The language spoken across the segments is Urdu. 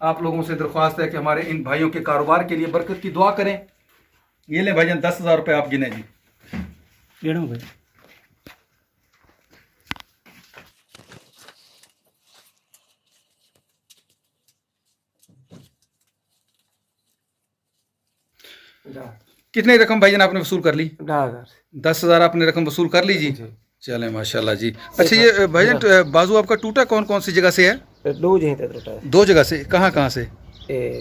آپ لوگوں سے درخواست ہے کہ ہمارے ان بھائیوں کے کاروبار کے لیے برکت کی دعا کریں. یہ لیں بھائی جان 10,000 روپے آپ گنے جی. گنو بھائی. کتنی رقم بھائی جان آپ نے وصول کر لی؟ 10,000. 10,000 آپ نے رقم وصول کر لی جی. چلیں ماشاءاللہ جی. اچھا یہ بھائی جان بازو آپ کا ٹوٹا کون کون سی جگہ سے ہے؟ دو جہیں تے ٹوٹا ہے. 2 جگہ سے. کہاں کہاں سے؟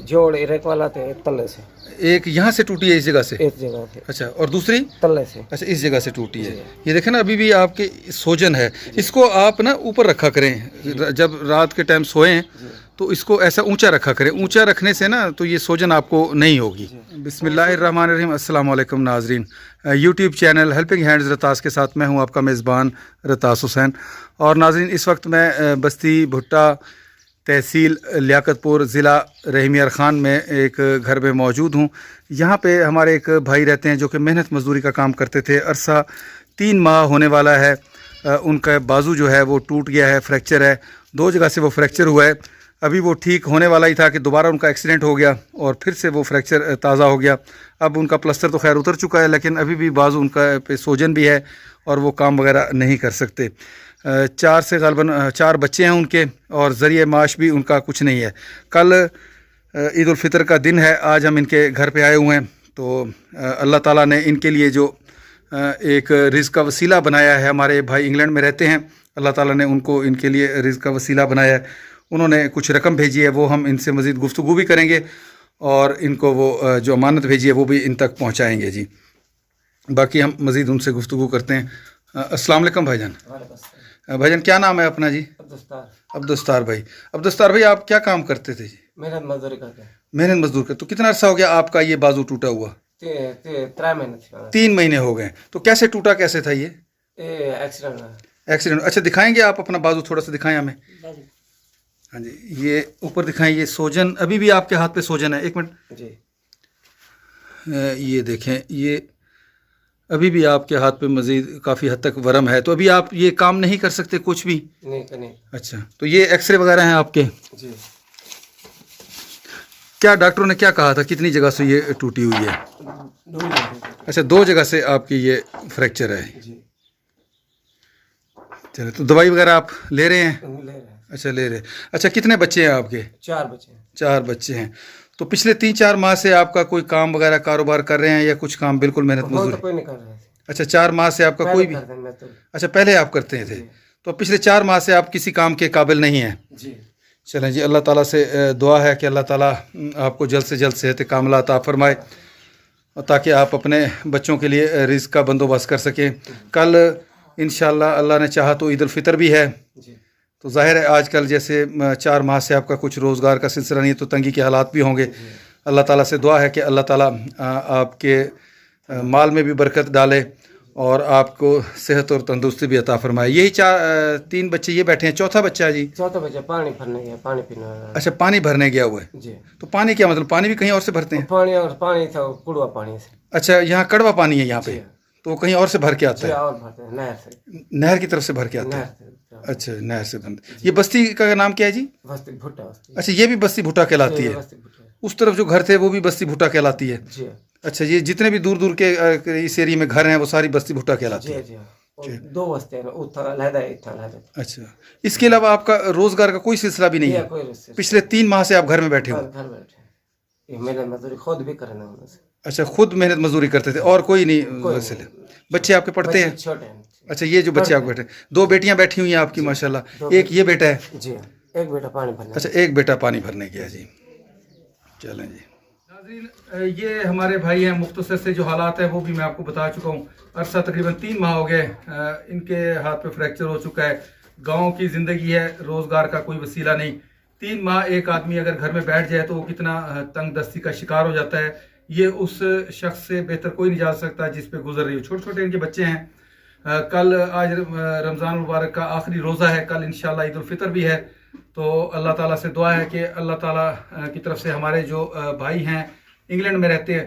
جوڑ ریک والا تھے تلے سے. ایک یہاں سے ٹوٹی ہے اس جگہ سے؟ ایک جگہ سے. اچھا اور دوسری تلے سے. اچھا اس جگہ سے ٹوٹی ہے. یہ دیکھیں نا ابھی بھی آپ کے سوجن ہے. اس کو آپ نا اوپر رکھا کریں جب رات کے ٹائم سوئیں تو اس کو ایسا اونچا رکھا کریں. اونچا رکھنے سے نا تو یہ سوجن آپ کو نہیں ہوگی. بسم اللہ الرحمن الرحیم. السلام علیکم ناظرین. یوٹیوب چینل ہیلپنگ ہینڈز رتاس کے ساتھ میں ہوں آپ کا میزبان رتاس حسین. اور ناظرین اس وقت میں بستی بھٹا تحصیل لیاقت پور ضلع رحیم خان میں ایک گھر میں موجود ہوں. یہاں پہ ہمارے ایک بھائی رہتے ہیں جو کہ محنت مزدوری کا کام کرتے تھے. عرصہ 3 ماہ ہونے والا ہے. ان کا بازو جو ہے وہ ٹوٹ گیا ہے, فریکچر ہے. 2 جگہ سے وہ فریکچر ہوا ہے. ابھی وہ ٹھیک ہونے والا ہی تھا کہ دوبارہ ان کا ایکسیڈنٹ ہو گیا اور پھر سے وہ فریکچر تازہ ہو گیا. اب ان کا پلسٹر تو خیر اتر چکا ہے لیکن ابھی بھی بازو ان کا پہ سوجن بھی ہے اور وہ کام وغیرہ نہیں کر سکتے. 4 سے غالباً 4 بچے ہیں ان کے اور ذریعہ معاش بھی ان کا کچھ نہیں ہے. کل عید الفطر کا دن ہے. آج ہم ان کے گھر پہ آئے ہوئے ہیں تو اللہ تعالیٰ نے ان کے لیے جو ایک رزق کا وسیلہ بنایا ہے. ہمارے بھائی انگلینڈ میں رہتے ہیں. اللہ تعالیٰ نے ان کے لیے رزق کا وسیلہ بنایا ہے. انہوں نے کچھ رقم بھیجی ہے, وہ ہم ان سے مزید گفتگو بھی کریں گے اور ان کو وہ جو امانت بھیجی ہے وہ بھی ان تک پہنچائیں گے جی. باقی ہم مزید ان سے گفتگو کرتے ہیں. السلام علیکم بھائی جان. بھائی جان کیا نام ہے اپنا جی؟ عبدالستار بھائی. عبدالستار بھائی آپ کیا کام کرتے تھے جی؟ محنت مزدوری کرتے ہیں. محنت مزدور کرتے. تو کتنا عرصہ ہو گیا آپ کا یہ بازو ٹوٹا ہوا؟ 3 مہینے. 3 مہینے ہو گئے. تو کیسے ٹوٹا, کیسے تھا یہ ایکسیڈنٹ؟ ایکسیڈنٹ. اچھا دکھائیں گے آپ اپنا بازو تھوڑا سا دکھائیں ہمیں. ہاں جی یہ اوپر دکھائیں. یہ سوجن ابھی بھی آپ کے ہاتھ پہ سوجن ہے. 1 منٹ جی. یہ دیکھیں یہ ابھی بھی آپ کے ہاتھ پہ مزید کافی حد تک ورم ہے. تو ابھی آپ یہ کام نہیں کر سکتے کچھ بھی؟ نہیں. اچھا تو یہ ایکس رے وغیرہ ہیں آپ کے؟ جی. کیا ڈاکٹروں نے کیا کہا تھا کتنی جگہ سے یہ ٹوٹی ہوئی ہے؟ 2 جگہ. اچھا 2 جگہ سے آپ کی یہ فریکچر ہے. جی. چلے تو دوائی وغیرہ آپ لے رہے ہیں؟ لے رہے ہیں. اچھا لے رہے. اچھا کتنے بچے ہیں آپ کے؟ 4 بچے ہیں. 4 بچے ہیں. تو پچھلے 3-4 ماہ سے آپ کا کوئی کام وغیرہ کاروبار کر رہے ہیں یا کچھ کام بالکل محنت مزدوری؟ کوئی نہیں کر رہے. اچھا 4 ماہ سے آپ کا کوئی بھی؟ اچھا پہلے آپ کرتے تھے. تو پچھلے 4 ماہ سے آپ کسی کام کے قابل نہیں ہیں؟ جی. چلیں جی اللہ تعالیٰ سے دعا ہے کہ اللہ تعالیٰ آپ کو جلد سے جلد صحت کاملہ عطا فرمائے تاکہ آپ اپنے بچوں کے لیے رزق کا بندوبست کر سکیں. کل انشاءاللہ اللہ نے چاہا تو عید الفطر بھی ہے. تو ظاہر ہے آج کل جیسے 4 ماہ سے آپ کا کچھ روزگار کا سلسلہ نہیں ہے تو تنگی کے حالات بھی ہوں گے. اللہ تعالیٰ سے دعا ہے کہ اللہ تعالیٰ آپ کے مال میں بھی برکت ڈالے اور آپ کو صحت اور تندرستی بھی عطا فرمائے. یہی 3 بچے یہ بیٹھے ہیں. چوتھا بچہ ہے جی؟ چوتھا بچہ پانی بھرنے گیا, پانی پینے. اچھا پانی بھرنے گیا ہوا ہے. جی. تو پانی کیا مطلب پانی بھی کہیں اور سے بھرتے ہیں؟ پانی تھا کڑوا پانی سے. اچھا یہاں کڑوا پانی ہے یہاں پہ تو کہیں اور سے بھر کے آتا ہے؟ اور بھرتے ہیں نہر سے. نہر کی طرف سے بھر کے آتا ہے. اچھا نہر سے بند. یہ بستی کا نام کیا ہے جی؟ بستی بھٹا. اچھا یہ بھی بستی بھٹا کہلاتی ہے. اس طرف جو گھر تھے وہ بھی بستی بھٹا کہلاتی ہے. جی. اچھا یہ جتنے بھی دور دور کے اس ایریے میں گھر ہیں وہ ساری بستی بھٹا کہلاتی ہے. جی. 2 بستے ہیں. اچھا اس کے علاوہ آپ کا روزگار کا کوئی سلسلہ بھی نہیں ہے؟ پچھلے 3 ماہ سے آپ گھر میں بیٹھے ہو؟ گھر بیٹھے. محنت مزدوری خود بھی کرنا. اچھا خود محنت مزدوری کرتے تھے اور کوئی نہیں؟ بچے آپ کے پڑھتے ہیں؟ چھوٹے ہیں. اچھا یہ جو بچے آپ بیٹھے 2 بیٹیاں بیٹھی ہوئی ہیں آپ کی ماشاءاللہ. ایک یہ بیٹا ہے؟ جی. ایک بیٹا پانی بھرنے. اچھا ایک بیٹا پانی بھرنے گیا جی. چلیں جی ناظرین یہ ہمارے بھائی ہیں. مختصر سے جو حالات ہیں وہ بھی میں آپ کو بتا چکا ہوں. عرصہ تقریباً 3 ماہ ہو گئے ان کے ہاتھ پہ فریکچر ہو چکا ہے. گاؤں کی زندگی ہے, روزگار کا کوئی وسیلہ نہیں. 3 ماہ ایک آدمی اگر گھر میں بیٹھ جائے تو وہ کتنا تنگ دستی کا شکار ہو جاتا ہے. یہ اس شخص سے بہتر کوئی نہیں جا سکتا جس پہ گزر رہی ہو. چھوٹے چھوٹے ان کے بچے ہیں. کل آج رمضان مبارک کا آخری روزہ ہے. کل انشاءاللہ عید الفطر بھی ہے. تو اللہ تعالیٰ سے دعا ہے کہ اللہ تعالیٰ کی طرف سے ہمارے جو بھائی ہیں انگلینڈ میں رہتے ہیں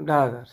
10,000